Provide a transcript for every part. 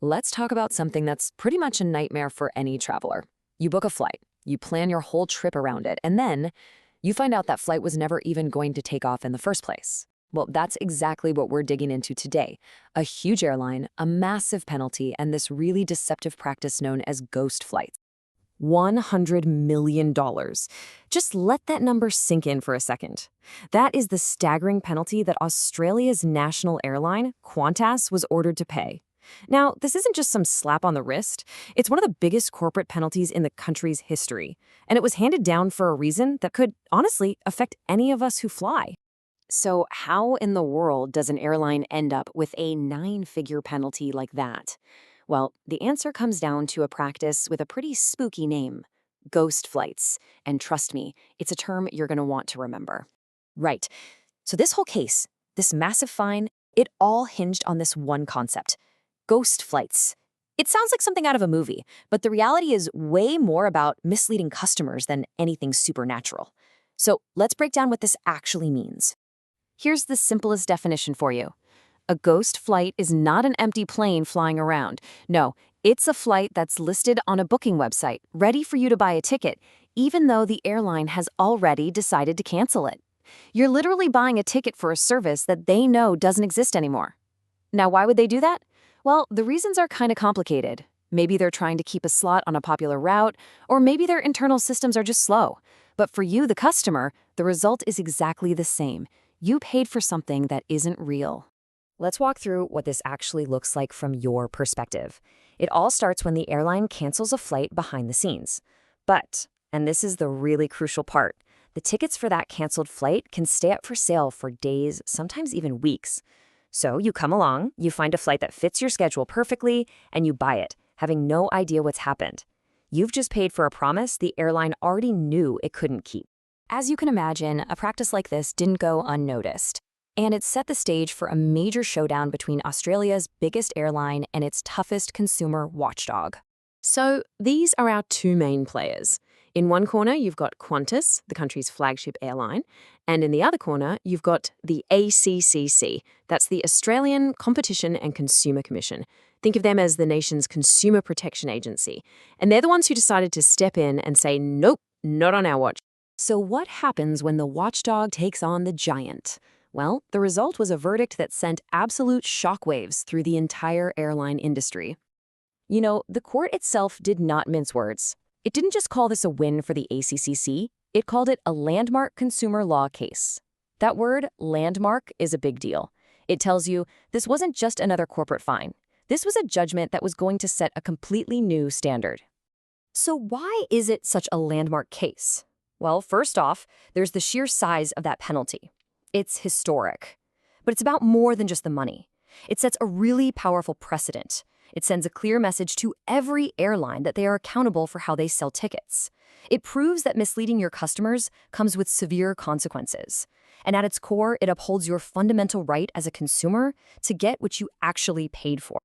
Let's talk about something that's pretty much a nightmare for any traveler. You book a flight, you plan your whole trip around it, and then you find out that flight was never even going to take off in the first place. Well, that's exactly what we're digging into today. A huge airline, a massive penalty, and this really deceptive practice known as ghost flights. $100 million. Just let that number sink in for a second. That is the staggering penalty that Australia's national airline, Qantas, was ordered to pay. Now, this isn't just some slap on the wrist. It's one of the biggest corporate penalties in the country's history, and it was handed down for a reason that could, honestly, affect any of us who fly. So how in the world does an airline end up with a nine-figure penalty like that? Well, the answer comes down to a practice with a pretty spooky name: ghost flights. And trust me, it's a term you're going to want to remember. Right. So this whole case, this massive fine, it all hinged on this one concept: ghost flights. It sounds like something out of a movie, but the reality is way more about misleading customers than anything supernatural. So let's break down what this actually means. Here's the simplest definition for you. A ghost flight is not an empty plane flying around. No, it's a flight that's listed on a booking website, ready for you to buy a ticket, even though the airline has already decided to cancel it. You're literally buying a ticket for a service that they know doesn't exist anymore. Now, why would they do that? Well, the reasons are kind of complicated. Maybe they're trying to keep a slot on a popular route, or maybe their internal systems are just slow. But for you, the customer, the result is exactly the same. You paid for something that isn't real. Let's walk through what this actually looks like from your perspective. It all starts when the airline cancels a flight behind the scenes. But, and this is the really crucial part, the tickets for that canceled flight can stay up for sale for days, sometimes even weeks. So you come along, you find a flight that fits your schedule perfectly, and you buy it, having no idea what's happened. You've just paid for a promise the airline already knew it couldn't keep. As you can imagine, a practice like this didn't go unnoticed. And it set the stage for a major showdown between Australia's biggest airline and its toughest consumer watchdog. So these are our two main players. In one corner, you've got Qantas, the country's flagship airline, and in the other corner, you've got the ACCC. That's the Australian Competition and Consumer Commission. Think of them as the nation's consumer protection agency. And they're the ones who decided to step in and say, nope, not on our watch. So what happens when the watchdog takes on the giant? Well, the result was a verdict that sent absolute shockwaves through the entire airline industry. You know, the court itself did not mince words. It didn't just call this a win for the ACCC, it called it a landmark consumer law case. That word, landmark, is a big deal. It tells you this wasn't just another corporate fine. This was a judgment that was going to set a completely new standard. So why is it such a landmark case? Well, first off, there's the sheer size of that penalty. It's historic. But it's about more than just the money. It sets a really powerful precedent. It sends a clear message to every airline that they are accountable for how they sell tickets. It proves that misleading your customers comes with severe consequences. And at its core, it upholds your fundamental right as a consumer to get what you actually paid for.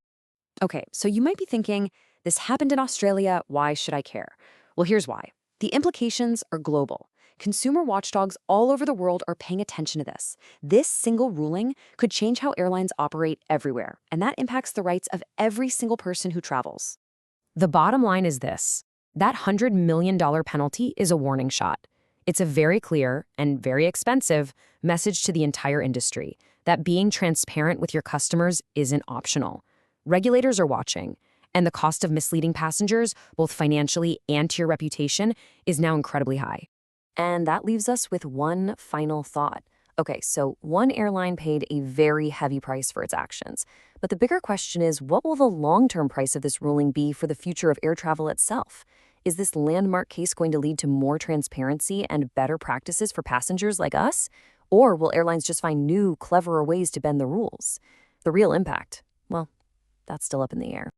Okay, so you might be thinking, this happened in Australia, why should I care? Well, here's why. The implications are global. Consumer watchdogs all over the world are paying attention to this. This single ruling could change how airlines operate everywhere, and that impacts the rights of every single person who travels. The bottom line is this: that $100 million penalty is a warning shot. It's a very clear and very expensive message to the entire industry that being transparent with your customers isn't optional. Regulators are watching, and the cost of misleading passengers, both financially and to your reputation, is now incredibly high. And that leaves us with one final thought. Okay, so one airline paid a very heavy price for its actions. But the bigger question is, what will the long-term price of this ruling be for the future of air travel itself? Is this landmark case going to lead to more transparency and better practices for passengers like us? Or will airlines just find new, cleverer ways to bend the rules? The real impact, well, that's still up in the air.